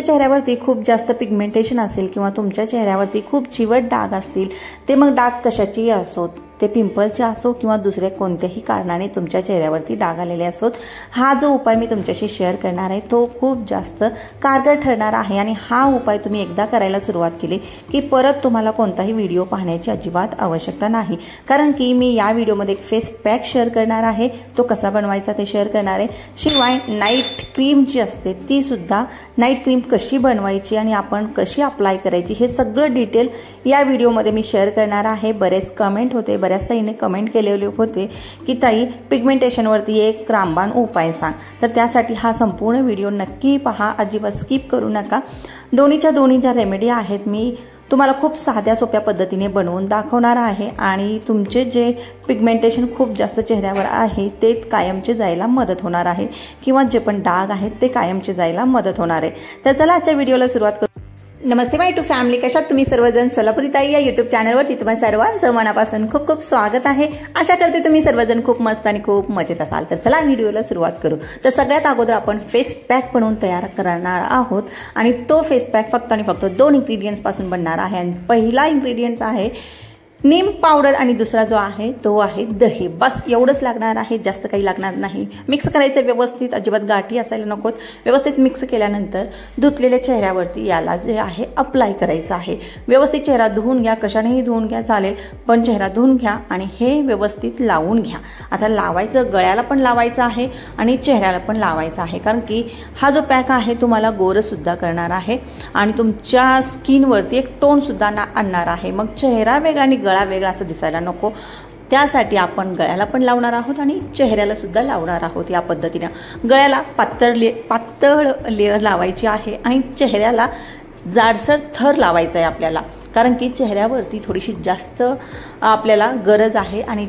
तुमच्या चेहऱ्यावरती खूप जास्त पिगमेंटेशन असेल किंवा तुमच्या चेहऱ्यावरती खूप चिवट डाग असतील, ते मग डाग कशाचेही असोत, ते पिंपलचे असो किंवा दुसरे कोणत्याही कारणाने तुमच्या चेहऱ्यावरती डाग आलेले असोत, हा जो उपाय मी तुमच्याशी शेअर करणार आहे तो खूप जास्त कारगर ठरणार आहे। आणि हा उपाय तुम्ही एकदा करायला सुरुवात केली की परत तुम्हाला कोणताही व्हिडिओ पाहण्याची अजिबात आवश्यकता नाही, कारण की मी या व्हिडिओमध्ये एक फेस पॅक शेअर करणार आहे, तो कसा बनवायचा ते शेअर करणार आहे। शिवाय नाईट क्रीम जी असते ती सुद्धा, नाईट क्रीम कशी बनवायची आणि आपण कशी अप्लाय करायची हे सगळं डिटेल या व्हिडिओमध्ये मी शेअर करणार आहे। बरेच कमेंट होते, बऱ्याच ताईने कमेंट केलेले होते की ताई पिगमेंटेशनवरती एक रामबाण उपाय सांग, तर त्यासाठी हा संपूर्ण व्हिडिओ नक्की पहा, अजिबात स्किप करू नका। दोन्हीच्या दोन्ही ज्या रेमेडी आहेत मी तुम्हाला खूप साध्या सोप्या पद्धतीने बनवून दाखवणार आहे आणि तुमचे जे पिगमेंटेशन खूप जास्त चेहऱ्यावर आहे ते कायमचे जायला मदत होणार आहे किंवा जे पण डाग आहेत ते कायमचे जायला मदत होणार आहे। तर चला आजच्या व्हिडिओला सुरुवात करू। नमस्ते माय यूट्यूब फॅमिली, कशात तुम्ही सर्वजण? सोलापुरी ताई या यूट्यूब चॅनलवरती तुम्हा सर्वांचं मनापासून खूप खूप स्वागत आहे। आशा करते तुम्ही सर्वजण खूप मस्त आणि खूप मजेत असाल। तर चला व्हिडिओला सुरुवात करू। तर सगळ्यात अगोदर आपण फेस पॅक बनवून तयार करणार आहोत आणि तो फेस पॅक फक्त आणि फक्त 2 इंग्रेडिएंट्स पासून बनणार आहे। आणि पहिला इंग्रेडिएंट्स आहे नीम पावडर आणि दुसरा जो आहे तो आहे दही। बस एवढंच लागणार आहे, जास्त काही लागणार नाही। मिक्स करायचं व्यवस्थित, अजिबात गाठी असायला नकोत। व्यवस्थित मिक्स केल्यानंतर धुतलेल्या चेहऱ्यावरती याला जे आहे अप्लाय करायचं आहे। व्यवस्थित चेहरा धुवून घ्या, कशानेही धुवून घ्या चालेल, पण चेहरा धुवून घ्या आणि हे व्यवस्थित लावून घ्या। आता लावायचं, गळ्याला पण लावायचं आहे आणि चेहऱ्याला पण लावायचं आहे, कारण की हा जो पॅक आहे तुम्हाला गोर सुद्धा करणार आहे आणि तुमच्या स्किनवरती एक टोन सुद्धा आणणार आहे। मग चेहरा वेगळा आणि गळा वेगळा असं दिसायला नको, त्यासाठी आपण गळ्याला पण लावणार आहोत आणि चेहऱ्याला सुद्धा लावणार आहोत। या पद्धतीने गळ्याला पातळ लेअर लावायची आहे आणि चेहऱ्याला जाडसर थर लावायचा आहे आपल्याला, कारण की चेहऱ्यावरती थोडीशी जास्त आपल्याला गरज आहे आणि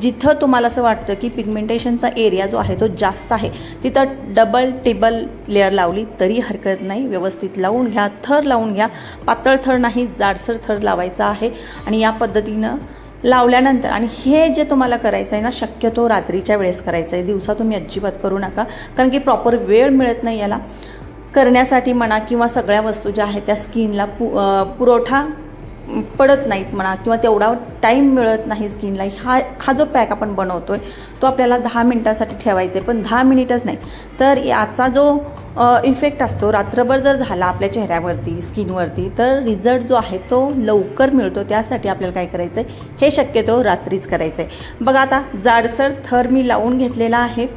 जिथं तुम्हाला असं वाटतं की पिगमेंटेशनचा एरिया जो आहे तो जास्त आहे तिथं डबल टिबल लेअर लावली तरी हरकत नाही। व्यवस्थित लावून घ्या, थर लावून घ्या, पातळ थर नाही जाडसर थर लावायचा आहे। आणि या पद्धतीनं लावल्यानंतर, आणि हे जे तुम्हाला करायचं आहे ना शक्यतो रात्रीच्या वेळेस करायचं आहे, दिवसा तुम्ही अजिबात करू नका, कारण की प्रॉपर वेळ मिळत नाही याला करण्यासाठी म्हणा, किंवा सगळ्या वस्तू ज्या आहेत त्या स्किनला पुरवठा पडत नाहीत म्हणा, किंवा तेवढा टाईम मिळत नाही स्किनला। हा जो पॅक आपण बनवतोय तो आपल्याला 10 मिनिटासाठी ठेवायचा आहे, पण 10 मिनिटच नाही तर याचा जो इफेक्ट असतो रात्रभर जर झाला आपल्या चेहऱ्यावरती स्किनवरती तर रिझल्ट जो आहे तो लवकर मिळतो। त्यासाठी आपल्याला काय करायचं आहे, हे शक्यतो रात्रीच करायचं आहे। बघा आता जाडसर थर मी लावून घेतलेला आहे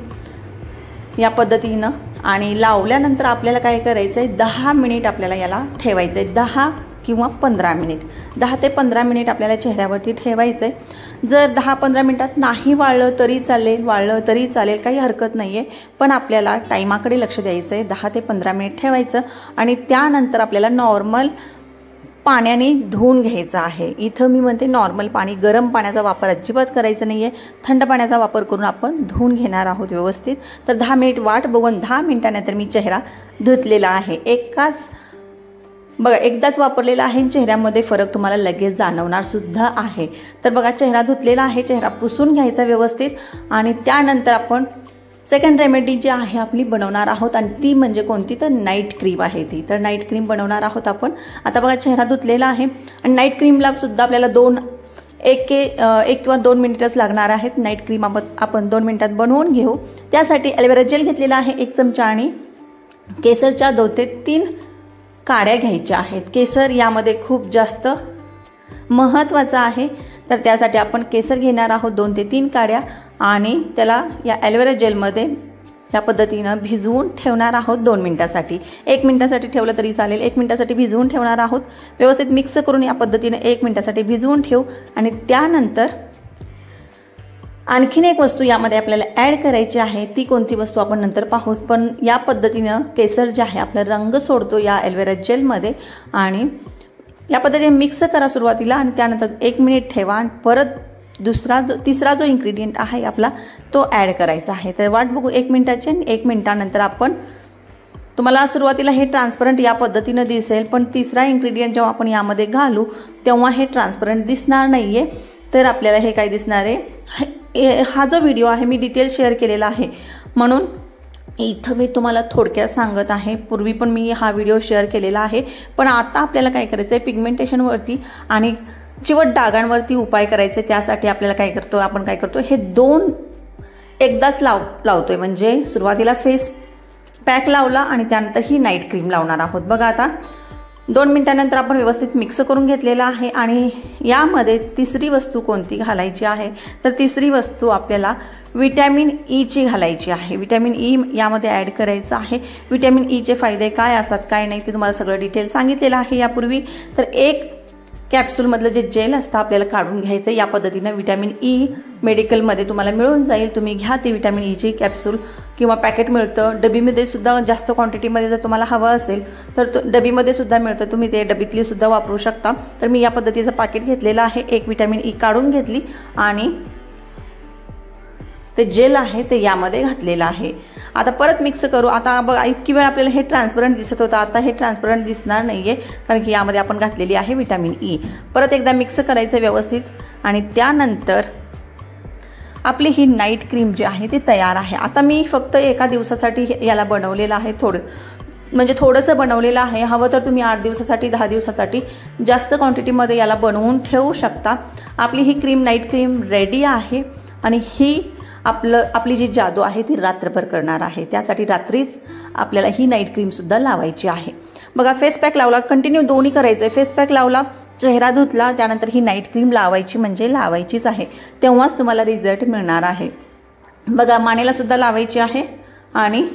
या पद्धतीनं, आणि लावल्यानंतर आपल्याला काय करायचं आहे, 10 मिनिट आपल्याला याला ठेवायचं आहे। 10 किंवा 15 मिनिट, 10 ते 15 मिनिट आपल्याला चेहऱ्यावरती ठेवायचं आहे। जर 10-15 मिनिटात नाही वाळलं तरी चालेल, वाळलं तरी चालेल, काही हरकत नाही आहे, पण आपल्याला टाईमाकडे लक्ष द्यायचं आहे। 10 ते 15 मिनिट ठेवायचं आणि त्यानंतर आपल्याला नॉर्मल पाण्याने धुवून घ्यायचं आहे। इथं मी म्हणते नॉर्मल पाणी, गरम पाण्याचा वापर अजिबात करायचा नाही आहे, थंड पाण्याचा वापर करून आपण धुवून घेणार आहोत व्यवस्थित। तर 10 मिनिट वाट बघून 10 मिनिटानंतर मी चेहरा धुतलेला आहे। एकदाच वापरलेला आहे, चेहऱ्यामध्ये फरक तुम्हाला लगेच जाणवणार सुद्धा आहे। तर बघा चेहरा धुतलेला आहे, चेहरा पुसून घ्यायचा व्यवस्थित आणि त्यानंतर आपण सेकंड रेमेडी जी आहे आपली बनवणार आहोत, आणि ती म्हणजे कोणती, तर नाईट क्रीम आहे ती। तर नाईट क्रीम बनवणार आहोत आपण। आता बघा चेहरा धुतलेला आहे आणि नाईट क्रीमला सुद्धा आपल्याला 1 किंवा 2 मिनिटच लागणार आहेत। नाईट क्रीम आपण 2 मिनिटात बनवून घेऊ। त्यासाठी ॲलोवेरा जेल घेतलेला आहे 1 चमचा आणि केसरच्या 2 ते 3 काड्या घ्यायच्या आहेत। केसर यामध्ये खूप जास्त महत्त्वाचं आहे, तर त्यासाठी आपण केसर घेणार आहोत 2 ते 3 काड्या आणि त्याला या ॲलोवेरा जेलमध्ये या पद्धतीनं भिजवून ठेवणार आहोत 2 मिनिटासाठी। 1 मिनिटासाठी ठेवलं तरी चालेल, 1 मिनिटासाठी भिजवून ठेवणार आहोत। व्यवस्थित मिक्स करून या पद्धतीने 1 मिनिटासाठी भिजवून ठेवू आणि त्यानंतर आणखीन एक वस्तू यामध्ये आपल्याला ॲड करायची आहे, ती कोणती वस्तू आपण नंतर पाहूच, पण या पद्धतीनं केसर जे आहे आपला रंग सोडतो या ॲलोवेरा जेलमध्ये, आणि या पद्धतीने मिक्स करा सुरुवातीला आणि त्यानंतर 1 मिनिट ठेवा आणि परत तिसरा जो इन्ग्रेडियंट आहे आपला तो ॲड करायचा आहे। तर वाट बघू 1 मिनिटाची, आणि 1 मिनिटानंतर आपण, तुम्हाला सुरुवातीला हे ट्रान्सपरंट या पद्धतीनं दिसेल, पण तिसरा इन्ग्रेडियंट जेव्हा आपण यामध्ये घालू तेव्हा हे ट्रान्सपरंट दिसणार नाही आहे, तर आपल्याला हे काय दिसणार आहे, हा जो व्हिडिओ आहे मी डिटेल शेअर केलेला आहे, म्हणून इथं मी तुम्हाला थोडक्यात सांगत आहे, पूर्वी पण मी हा व्हिडिओ शेअर केलेला आहे, पण आता आपल्याला काय करायचं आहे, पिगमेंटेशनवरती आणि चिवट डागांवरती उपाय करायचे. त्यासाठी आपल्याला आपण काय करतो, हे 2 एकदाच लावतोय. म्हणजे सुरुवातीला फेस पॅक लावला आणि त्यानंतर ही नाईट क्रीम लावणार आहोत. बघा आता 2 मिनिटांनंतर आपण व्यवस्थित मिक्स करून घेतलेला आहे. आणि यामध्ये तिसरी वस्तू कोणती घालायची आहे, तर तिसरी वस्तू आपल्याला विटॅमिन ईची घालायची आहे. विटॅमिन ई यामध्ये ॲड करायचं आहे. विटॅमिन ईचे फायदे काय असतात काय नाही ते तुम्हाला सगळं डिटेल सांगितलेलं आहे यापूर्वी. तर 1 कॅप्सूलमधलं जे जेल असतं आपल्याला काढून घ्यायचं. या पद्धतीनं विटॅमिन ई मेडिकलमध्ये तुम्हाला मिळून जाईल. तुम्ही घ्या ती विटॅमिन ईची कॅप्सूल किंवा पॅकेट मिळतं. डबीमध्ये सुद्धा जास्त क्वांटिटीमध्ये जर तुम्हाला हवं असेल तर डबीमध्ये सुद्धा मिळतं, तुम्ही ते डबीतली सुद्धा वापरू शकता. तर मी या पद्धतीचं पॅकेट घेतलेलं आहे. 1 विटॅमिन ई काढून घेतली आणि ते जेल आहे ते यामध्ये घातलेलं आहे. आता परत मिक्स करू. आता बघा इतकी वेळ आपल्याला हे ट्रान्सपरंट दिसत होतं, आता हे ट्रान्सपरंट दिसणार नाहीये कारण की यामध्ये आपण घातलेली आहे विटॅमिन ई. परत एकदा मिक्स करायचं व्यवस्थित आणि त्यानंतर आपली ही नाईट क्रीम जी आहे ती तयार आहे. आता मी फक्त एका दिवसासाठी याला बनवलेलं आहे, थोडंसं बनवलेलं आहे. हवं तर तुम्ही 8 दिवसासाठी 10 दिवसासाठी जास्त क्वांटिटीमध्ये याला बनवून ठेवू शकता. आपली ही क्रीम नाईट क्रीम रेडी आहे आणि ही आपली जी जादू आहे ती रात्रभर करणार आहे. त्यासाठी रात्रीच आपल्याला ही नाईट क्रीम सुद्धा लावायची आहे. बघा फेस पॅक लावला, कंटिन्यू दोन्ही करायचं आहे. फेस पॅक लावला, चेहरा धुतला, त्यानंतर ही नाईट क्रीम लावायची म्हणजे लावायचीच आहे. तेव्हाच तुम्हाला रिझल्ट मिळणार आहे. बघा मानेला सुद्धा लावायची आहे आणि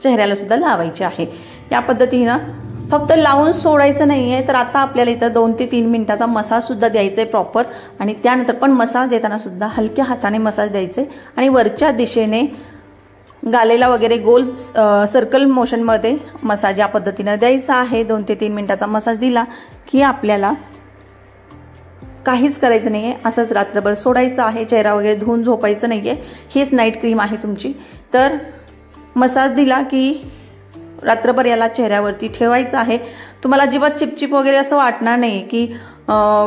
चेहऱ्याला सुद्धा लावायची आहे. या पद्धतीनं फक्त लावून सोडायचं नाही आहे. तर आता आपल्याला इथं 2 ते 3 मिनिटाचा मसाज सुद्धा द्यायचा आहे प्रॉपर. आणि त्यानंतर पण मसाज देताना सुद्धा हलक्या हाताने मसाज द्यायचे आणि वरच्या दिशेने गालेला वगैरे गोल सर्कल मोशनमध्ये मसाज या पद्धतीनं द्यायचा आहे. 2 ते 3 मिनिटाचा मसाज दिला की आपल्याला काहीच करायचं नाहीये, असंच रात्रभर सोडायचं आहे. चेहरा वगैरे धुवून झोपायचं नाहीये. हीच नाईट क्रीम आहे तुमची. तर मसाज दिला की रात्रभर याला चेहऱ्यावरती ठेवायचं आहे. तुम्हाला अजिबात चिपचिप वगैरे असं वाटणार नाही की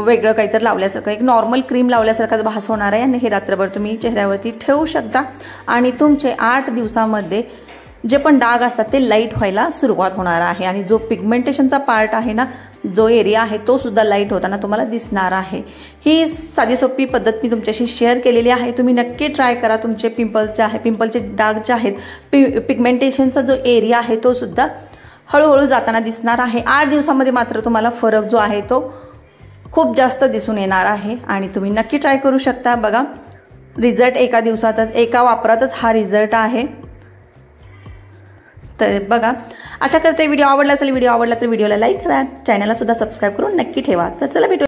वेगळं काहीतरी लावल्यासारखं, एक नॉर्मल क्रीम लावल्यासारखाच भास होणार आहे. आणि हे रात्रभर तुम्ही चेहऱ्यावरती ठेवू शकता आणि तुमचे 8 दिवसामध्ये जे पण डाग असतात ते लाईट व्हायला सुरुवात होणार आहे. आणि जो पिगमेंटेशनचा पार्ट आहे ना, जो एरिया आहे तो सुद्धा लाईट होताना तुम्हाला दिसणार आहे. ही साधी सोपी पद्धत मी तुमच्याशी शेअर केलेली आहे. तुम्ही नक्की ट्राय करा. तुमचे पिंपलचे डाग जे आहेत, पिगमेंटेशनचा जो एरिया आहे तो सुद्धा हळूहळू जाताना दिसणार आहे. 8 दिवसामध्ये मात्र तुम्हाला फरक जो आहे तो खूप जास्त दिसून येणार आहे आणि तुम्ही नक्की ट्राय करू शकता. बघा रिझल्ट एका दिवसातच, एका वापरातच हा रिझल्ट आहे. तर बघा, आशा करते व्हिडिओ आवडला असेल. व्हिडिओ आवडला तर व्हिडिओला लाईक करा, चॅनलला सुद्धा सबस्क्राईब करून नक्की ठेवा. तर चला भेटू.